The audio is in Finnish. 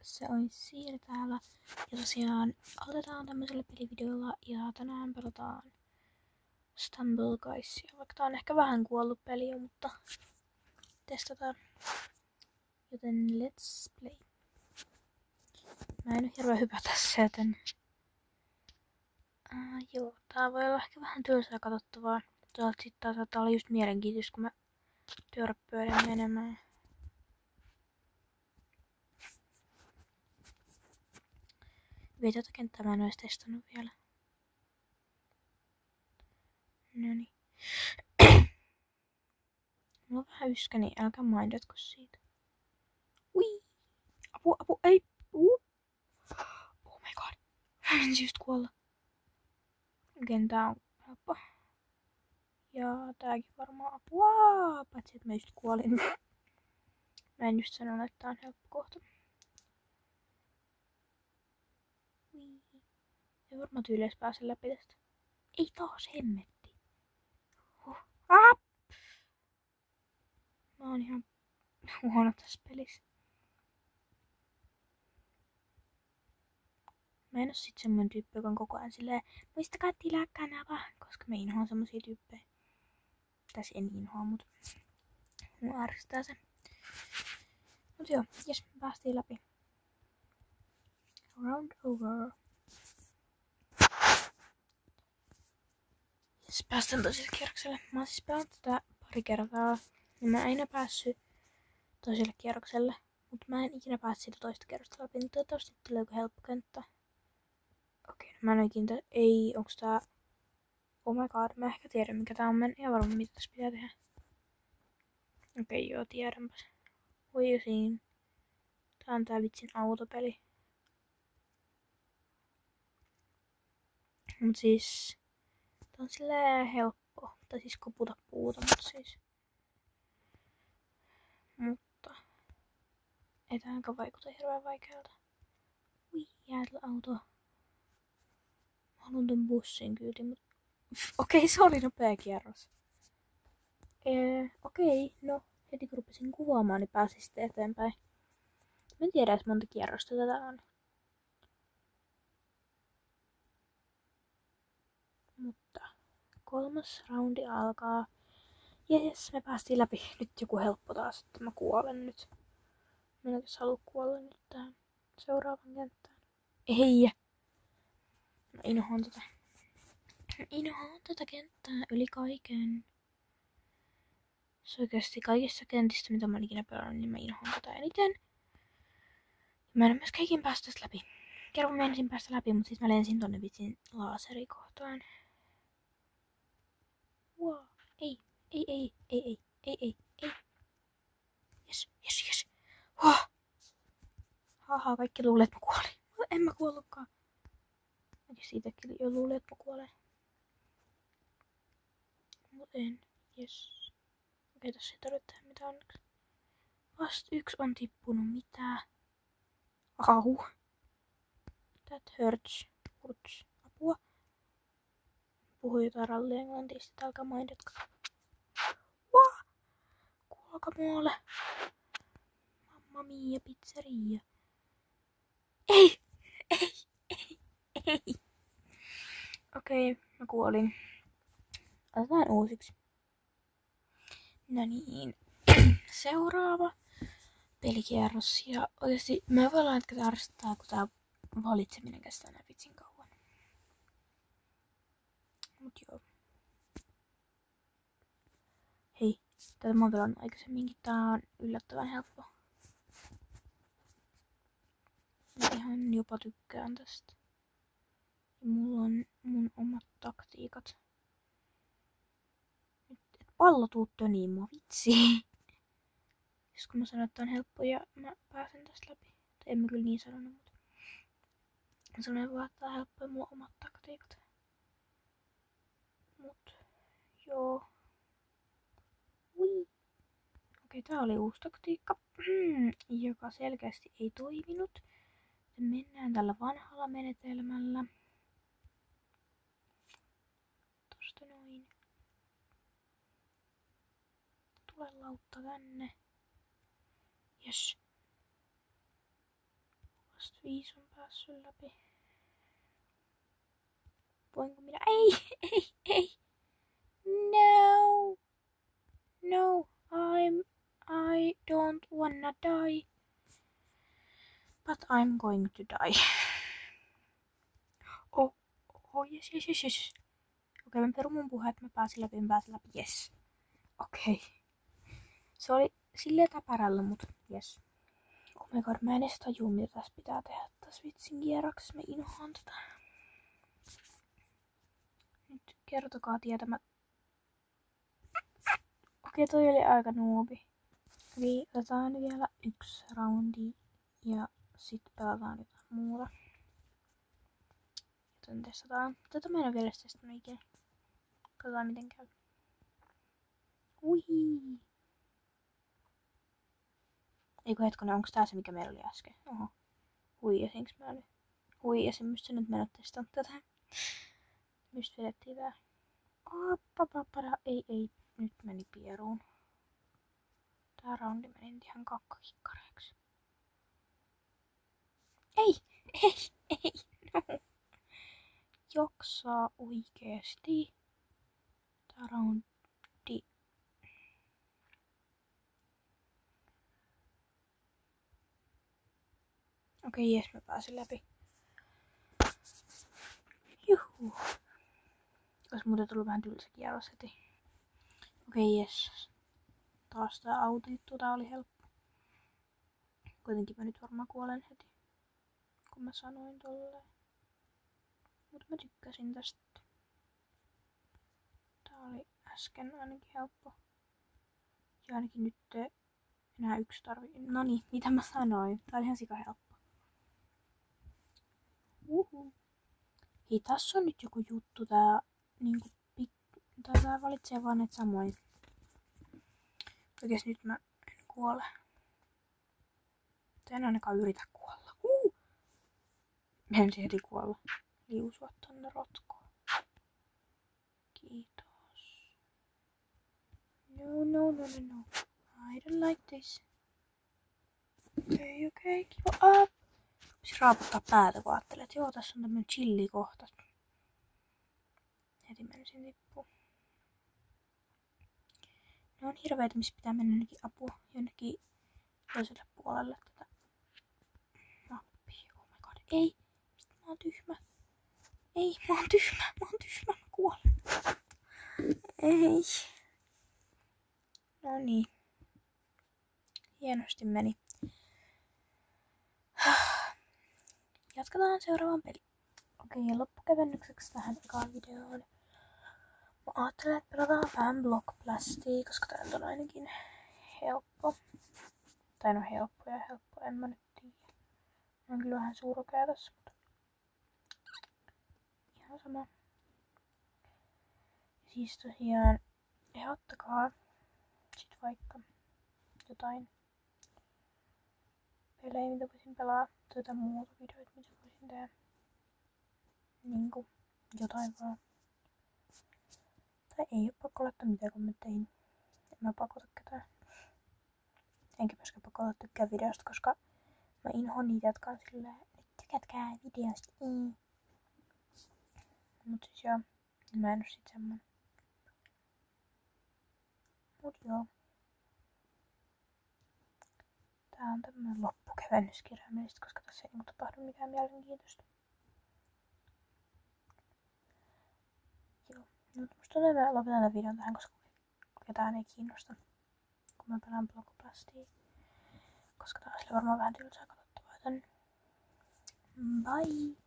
se olisi siinä täällä. Ja tosiaan aloitetaan tämmöisellä pelivideolla ja tänään pelataan Stumble Guysia. Vaikka tää on ehkä vähän kuollut peli jo, mutta testataan. Joten let's play. Mä en oo hirveän hyvä tässä, joten... joo, tää voi olla ehkä vähän tylsää katsottavaa. Toisaalta sit taas saattaa olla just mielenkiintoista, kun mä törppöilen menemään. Vielä tätä kenttää mä en ois testannut vielä. Noniin. Mulla on vähän yskä, niin älkää mainitko siitä. Ui! Apu, ei! Oh my god. Mä menisin just kuolla. Kentää on helppo. Ja tääkin varmaan apua. Paitsi että mä just kuolin. Mä en just sanonut, että tää on helppo kohta. Ui. Ei varmaan tyyliä pääse läpi tästä. Ei taas hemmetti. Mä oon ihan huono tässä pelissä. Mä en oo sit semmonen tyyppi, joka on koko ajan silleen muistakaa tilaa kanava, koska mä inhoan semmosia tyyppejä. Tässä en inhoa, mut mua ärsyttää se. Mut joo, jes, päästiin läpi. Round over. Jes, päästään toiselle kierrokselle. Mä oon siis pelannut tätä pari kertaa. Ja mä en oo päässyt toiselle kierrokselle. Mut mä en ikinä päässyt siitä toista kerrosta läpi. Niin toivottavasti tulee joku helppo kenttä. Okei, mä en oo ikinä... Ei, onks tää... Oh my god, mä ehkä tiedän mikä tää on. Mä en ihan varma mitä tässä pitää tehdä. Okei, joo, tiedänpäs. Voi jo siinä. Tää on tää vitsin autopeli. Mut siis... Tää on silleen helppo. Tai siis koputa puuta, mut siis... Mutta... Ei täänkään vaikuta hirveän vaikealta. Ui, jäätellä autoa. Mä haluun ton bussin kyyti, mut... Okei, se oli nopea kierros. Okei, no. Heti kun rupesin kuvaamaan, niin pääsin sitten eteenpäin. Mä en tiedä, monta kierrosta tätä on. Mutta 3. roundi alkaa. Jes, me päästiin läpi. Nyt joku helppo taas, että mä kuolen nyt. Mä en halua kuolla nyt tähän seuraavan kenttään. Ei! Mä inhoan tätä. Inhoan tätä kenttää yli kaiken. Se oikeesti kaikista kentistä, mitä mä oon ikinä pelannut, niin mä inhoan tätä eniten. Mä en myöskään ikinä päästä tästä läpi. Kerran mä menisin päästä läpi, mutta sit mä lensin tonne vitsin laaserikohtaan. Wow. Ei. Jes. Haha, kaikki luulee, että mä kuolin. En mä kuollutkaan. Mäkin siitäkin jo luulee, että mä kuolen. Mut en. Jes. Okei, tässä ei tarvitse tehdä mitään onneksi. Vasta 1 on tippunut. Mitä? Au. That hurts. Apua. Puhui jotain rallienglantia, sitten alkaa mainitko. Kuolkamuolle. Mamma mia pizzeria. Ei. Okei, mä kuolin. Otetaan uusiksi. No niin. Seuraava pelikierros. Ja oikeesti mä voin laittaa, että ärsyttää, kun tää valitseminen kestää näin vitsin kauan. Mut joo. Hei, tätä mä oon pelannut aikaisemminkin. Tää on yllättävän helppo. Mä ihan jopa tykkään tästä. Ja mulla on mun omat taktiikat. Nyt et pallo tuu töniin mua, vitsi. Siis kun mä sanon, että on helppo ja mä pääsen tästä läpi. Tai en mä kyllä niin sanonut, mutta... Mä sanoin vaan, että tää on helppo ja mulla on omat taktiikat. Mut... Joo. Ui. Okei, tää oli uusi taktiikka, joka selkeästi ei toiminut. Mennään tällä vanhalla menetelmällä. Tosta noin. Tule lautta tänne. Jes. 5 on päässyt läpi. Voinko minä? Ei. No. No, I don't wanna die. But I'm going to die. Oh, yes. Okei, mä perun mun puheet, mä pääsin läpi, yes. Okei. Se oli silleen täpärällä, mut yes. Oh my god, mä en edes tajuu, mitä tässä pitää tehdä tässä vitsin kierroksessa. Mä inhoan tätä. Nyt kertokaa tietämä. Okei, toi oli aika noobi. Eli otetaan vielä 1 roundi ja sit pelataan jotain muuta. Joten testataan. Tätä mä en oo vielä testannut ikinä. Katsotaan miten käy. Uhi. Eiku hetkonen, onks tää se mikä meillä oli äsken? Oho. Huijasinks mä nyt? Huijasin, mistä sä nyt menot testannut tätä? Mistä vedettiin tää? Ei. Nyt meni pieruun. Tää roundi meni ihan kakkakikkareeksi. Ei. No. Jaksaa oikeesti. Tää roundi. Okei, jes, mä pääsin läpi. Juhu. Ois muuten tullut vähän tylsä kierros heti. Okei, jes. Taas tää autojuttu, tää oli helppo. Kuitenkin mä nyt varmaan kuolen heti. Kun mä sanoin tolleen. Mut mä tykkäsin tästä. Tää oli äsken ainakin helppo. Ja ainakin nyt enää 1 tarvii. Noniin, mitä mä sanoin? Tää oli ihan sika helppo. Hei, tässä on nyt joku juttu tää niinku tää valitsee vaan näitä samoin. Oikeesti nyt mä en kuole. En ainakaan yritä kuolla. Mä en heti kuolla. Liusua tonne rotkoon. Kiitos. No. I don't like this. Okei, kiva. Siis raaputtaa päätä, kun ajattelee, että joo, tässä on tämmönen chillikohta. Heti menisin tippuun. Ne on hirveitä, missä pitää mennä jonnekin apua, jonnekin toiselle puolelle tätä nappia. Oh my god, ei. Mä oon tyhmä. Ei, mä oon tyhmä, mä kuolen. Ei. No niin. Hienosti meni. Jatketaan seuraavaan peliin. Okei, loppukevennykseksi tähän ekaan videoon. Mä ajattelen, että pelataan vähän Block Blastia, koska tää on ainakin helppo. Tai no helppo, en mä nyt tiedä. Mä oon kyllä vähän surkea tässä, mutta ihan sama. Siis tosiaan, ehdottakaa sit vaikka jotain pelejä, mitä voisin pelaa. Tai jotain muuta videoita, mitä voisin tehdä. Niinku jotain vaan. Tai ei oo pakko laittaa mitään kommentteihin. En mä pakota ketään. Enkä myöskään pakota tykkää videosta, koska mä inhoan niitä, jotka on silleen, nyt tykätkää videosta. Mut siis joo, mä en oo sit semmonen. Mut joo. Tää on tämmönen loppukevennys kirjaimellisesti, koska tässä ei niinku tapahdu mitään mielenkiintoista. Joo. Nyt musta tuntuu, että mä lopetan tämän videon tähän, koska ketään ei kiinnosta, kun mä pelaan Block Blastia. Koska tää on sille varmaan vähän tylsää katsottavaa, joten bye!